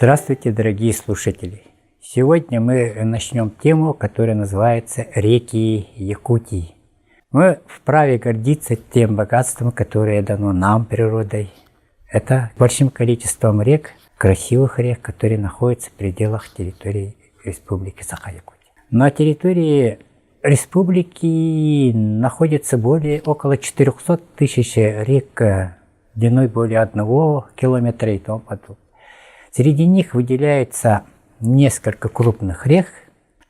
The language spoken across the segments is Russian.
Здравствуйте, дорогие слушатели! Сегодня мы начнем тему, которая называется «Реки Якутии». Мы вправе гордиться тем богатством, которое дано нам природой. Это большим количеством рек, красивых рек, которые находятся в пределах территории Республики Саха-Якутия. На территории республики находится около 400 тысяч рек длиной более 1 километра и тому подобное. Среди них выделяется несколько крупных рек.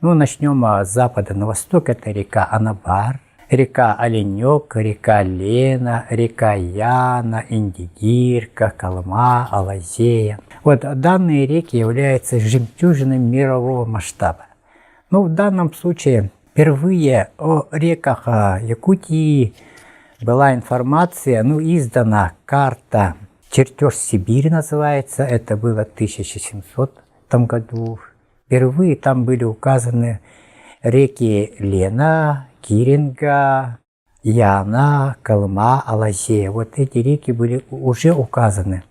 Начнем с запада на восток. Это река Анабар, река Оленек, река Лена, река Яна, Индигирка, Колыма, Алазея. Данные реки являются жемчужинами мирового масштаба. В данном случае впервые о реках Якутии была информация, издана карта «Чертеж Сибири» называется, это было в 1700 году. Впервые там были указаны реки Лена, Киринга, Яна, Колыма, Алазея. Эти реки были уже указаны.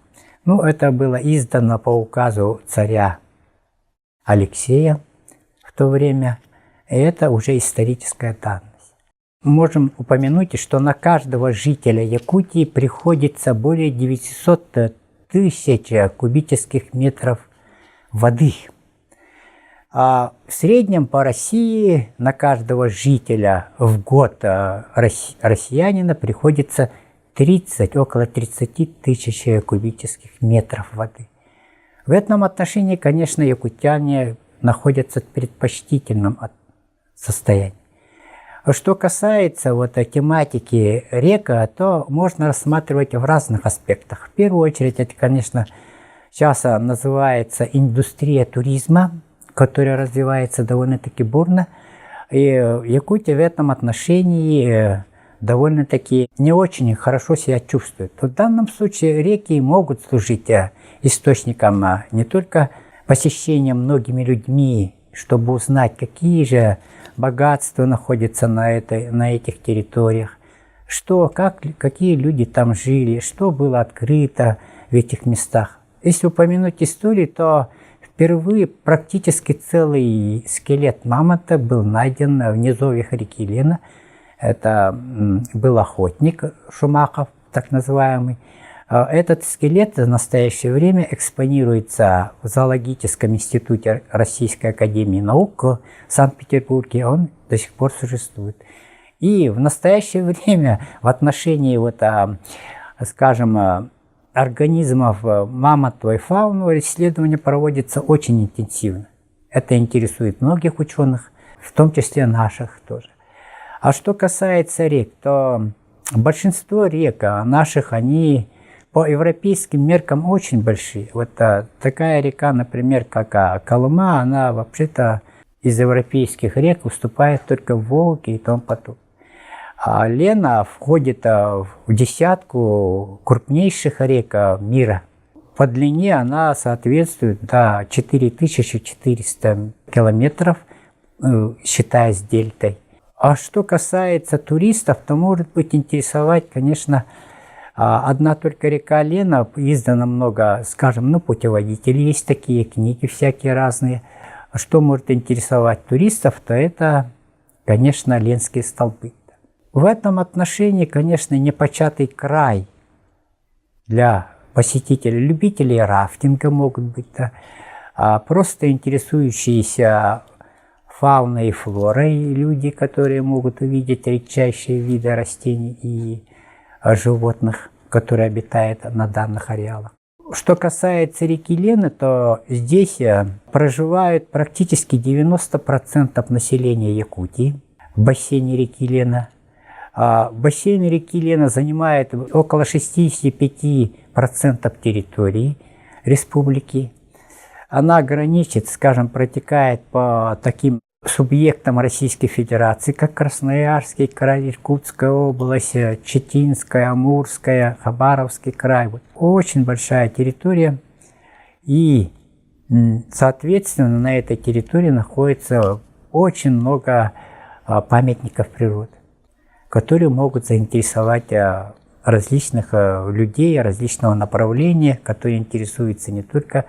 Это было издано по указу царя Алексея в то время, и это уже историческая данность. Можем упомянуть, что на каждого жителя Якутии приходится более 900 тысяч кубических метров воды. А в среднем по России на каждого жителя в год россиянина приходится около 30 тысяч кубических метров воды. В этом отношении, конечно, якутяне находятся в предпочтительном состоянии. Что касается тематики рек, то можно рассматривать в разных аспектах. В первую очередь, это, конечно, сейчас называется индустрия туризма, которая развивается довольно-таки бурно. И Якутия в этом отношении довольно-таки не очень хорошо себя чувствует. В данном случае реки могут служить источником не только посещения многими людьми, чтобы узнать, какие же богатства находятся на этих территориях, какие люди там жили, что было открыто в этих местах. Если упомянуть историю, то впервые практически целый скелет мамонта был найден в низовьях реки Лена. Это был охотник Шумахов, так называемый. Этот скелет в настоящее время экспонируется в Зоологическом институте Российской академии наук в Санкт-Петербурге. Он до сих пор существует. И в настоящее время в отношении организмов мамонтовой фауны исследования проводятся очень интенсивно. Это интересует многих ученых, в том числе наших тоже. А что касается рек, то большинство рек наших, они по европейским меркам очень большие. Такая река, например, как Колыма, она вообще-то из европейских рек уступает только в Волге и тому подобное. А Лена входит в десятку крупнейших рек мира. По длине она соответствует 4400 километров, считая с дельтой. А что касается туристов, то может быть интересовать, конечно, одна только река Лена. Издано много, путеводителей, есть такие книги всякие разные. Что может интересовать туристов, то это, конечно, Ленские столбы. В этом отношении, конечно, непочатый край для посетителей, любителей рафтинга могут быть, просто интересующиеся фауной и флорой люди, которые могут увидеть редчайшие виды растений и животных, которые обитают на данных ареалах. Что касается реки Лены, то здесь проживают практически 90% населения Якутии в бассейне реки Лена. Бассейн реки Лена занимает около 65% территории республики. Она граничит, протекает по таким субъектам Российской Федерации, как Красноярский край, Иркутская область, Читинская, Амурская, Хабаровский край. Очень большая территория. И, соответственно, на этой территории находится очень много памятников природы, которые могут заинтересовать различных людей различного направления, которые интересуются не только,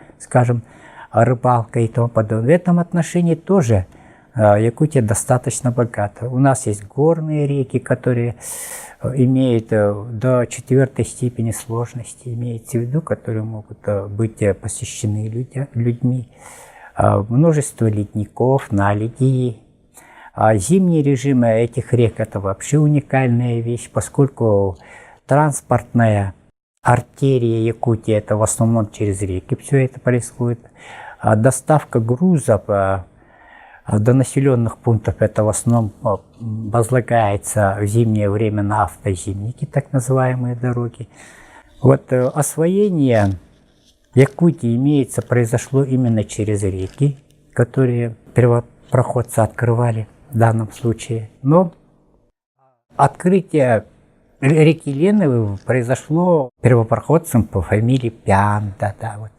рыбалкой и тому подобное. В этом отношении тоже Якутия достаточно богата. У нас есть горные реки, которые имеют до 4 степени сложности, имеется в виду, которые могут быть посещены людьми. Множество ледников, наледи. Зимние режимы этих рек – это вообще уникальная вещь, поскольку транспортная артерия Якутии – это в основном через реки все это происходит. Доставка грузов до населенных пунктов – это в основном возлагается в зимнее время на автозимники, так называемые дороги. Вот освоение Якутии произошло именно через реки, которые первопроходцы открывали в данном случае. Но открытие реки Лены произошло первопроходцем по фамилии Пян. Вот.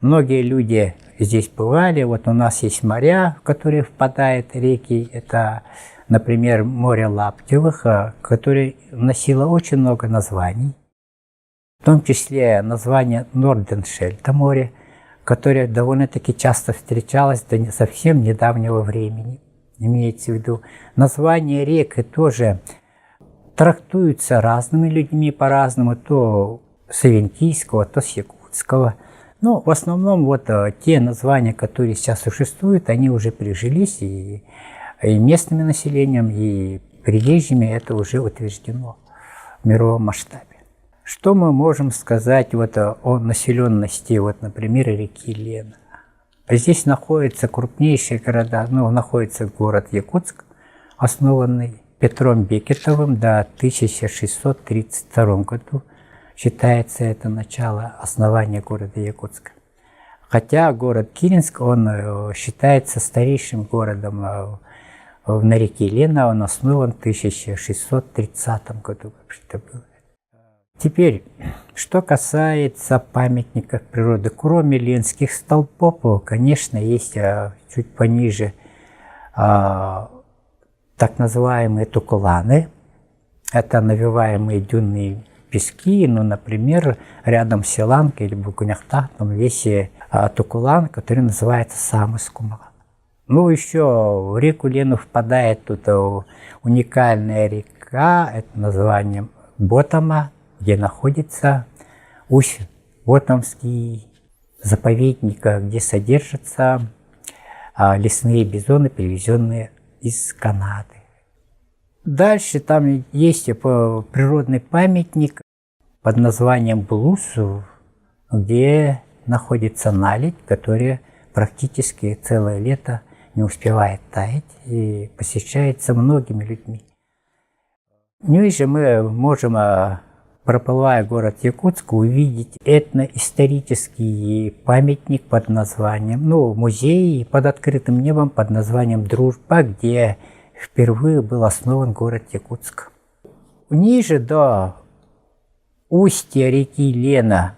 Многие люди здесь бывали. Вот у нас есть моря, в которые впадают реки. Это, например, море Лаптевых, которое носило очень много названий. В том числе название Норденшельта море, которое довольно-таки часто встречалось до совсем недавнего времени. Имеется в виду, названия рек тоже трактуются разными людьми по-разному, то с Авентийского, то с Якутского. Но в основном вот те названия, которые сейчас существуют, они уже прижились и местным населением, и приезжими это уже утверждено в мировом масштабе. Что мы можем сказать вот о населенности, вот, например, реки Лена? Здесь находятся крупнейшие города, находится город Якутск, основанный Петром Бекетовым до 1632 году. Считается это начало основания города Якутска. Хотя город Киренск, он считается старейшим городом на реке Лена, он основан в 1630 году. Вообще-то был. Теперь, что касается памятников природы, кроме ленских столпов, конечно, есть чуть пониже так называемые тукуланы. Это навиваемые дюнные пески, например, рядом с Селанкой или Букуняхтахтом есть тукулан, который называется Самыскумала. Еще в реку Лену впадает тут уникальная река, это названием Ботама, где находится Усть-Ботамский заповедник, где содержатся лесные бизоны, привезенные из Канады. Дальше там есть природный памятник под названием Булусу, где находится наледь, которая практически целое лето не успевает таять и посещается многими людьми. Ниже мы можем, проплывая город Якутск, увидеть этноисторический памятник под названием, музей под открытым небом под названием «Дружба», где впервые был основан город Якутск. Ниже до устья реки Лена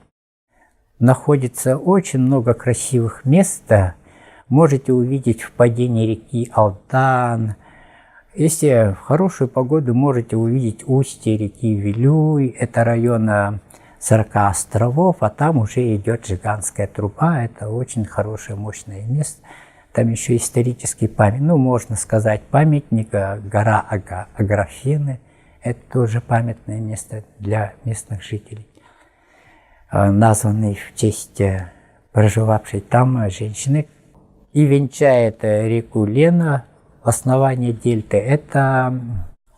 находится очень много красивых мест. Можете увидеть впадение реки Алдан. Если в хорошую погоду, можете увидеть устье реки Вилюй. Это район 40 островов, а там уже идет Жиганская труба. Это очень хорошее, мощное место. Там еще исторический памятник, можно сказать, памятник гора Аграфены. Это тоже памятное место для местных жителей, названный в честь проживавшей там женщины. И венчает реку Лена, основание дельты, это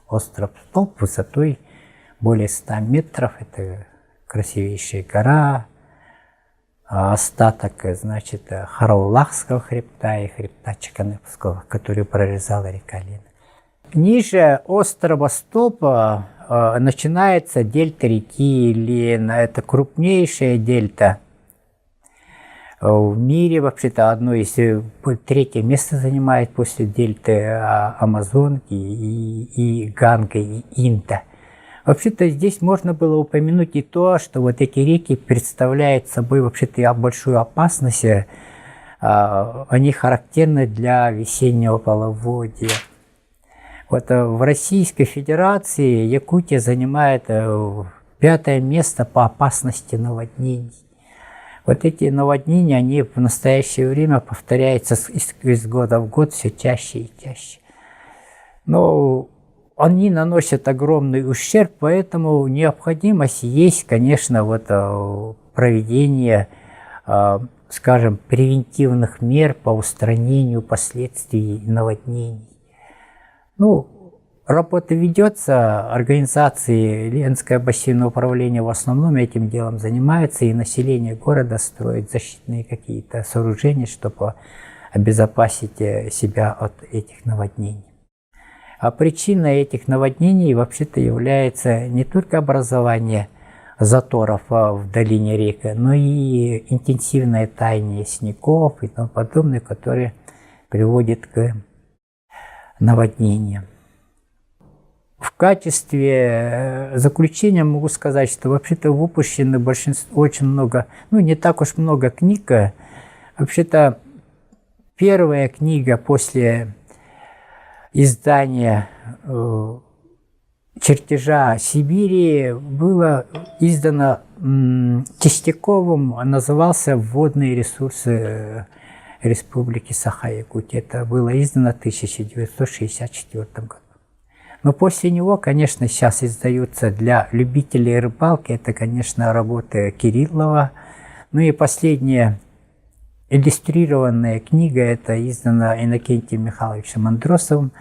остров Столб высотой более 100 метров. Это красивейшая гора, остаток, Хараулахского хребта и хребта Чеканевского, который прорезала река Лена. Ниже острова Столпа начинается дельта реки Лена. Это крупнейшая дельта в мире, вообще-то третье место занимает после дельты Амазонки и Ганга и Инда. Вообще-то здесь можно было упомянуть и то, что вот эти реки представляют собой вообще-то большую опасность. Они характерны для весеннего половодья. Вот в Российской Федерации Якутия занимает 5-е место по опасности наводнений. Вот эти наводнения, они в настоящее время повторяются из года в год все чаще и чаще. Но они наносят огромный ущерб, поэтому необходимость есть, конечно, вот проведение, скажем, превентивных мер по устранению последствий наводнений. Ну, работа ведется, организации Ленинское бассейновое управление в основном этим делом занимается, и население города строит защитные какие-то сооружения, чтобы обезопасить себя от этих наводнений. А причиной этих наводнений вообще-то является не только образование заторов в долине рек, но и интенсивное таяние снегов и тому подобное, которое приводит к наводнениям. В качестве заключения могу сказать, что вообще-то выпущено очень много, ну не так уж много книг. Вообще-то первая книга после издания чертежа Сибири была издана Чистяковым, назывался «Водные ресурсы Республики Саха-Якутия». Это было издано в 1964 году. Но после него, конечно, сейчас издаются для любителей рыбалки, это, конечно, работы Кириллова. Ну и последняя иллюстрированная книга, это издана Иннокентием Михайловичем Андросовым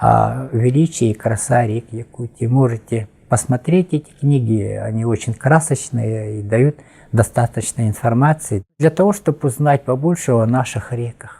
«Величие и краса рек Якутии». Можете посмотреть эти книги, они очень красочные и дают достаточно информации для того, чтобы узнать побольше о наших реках.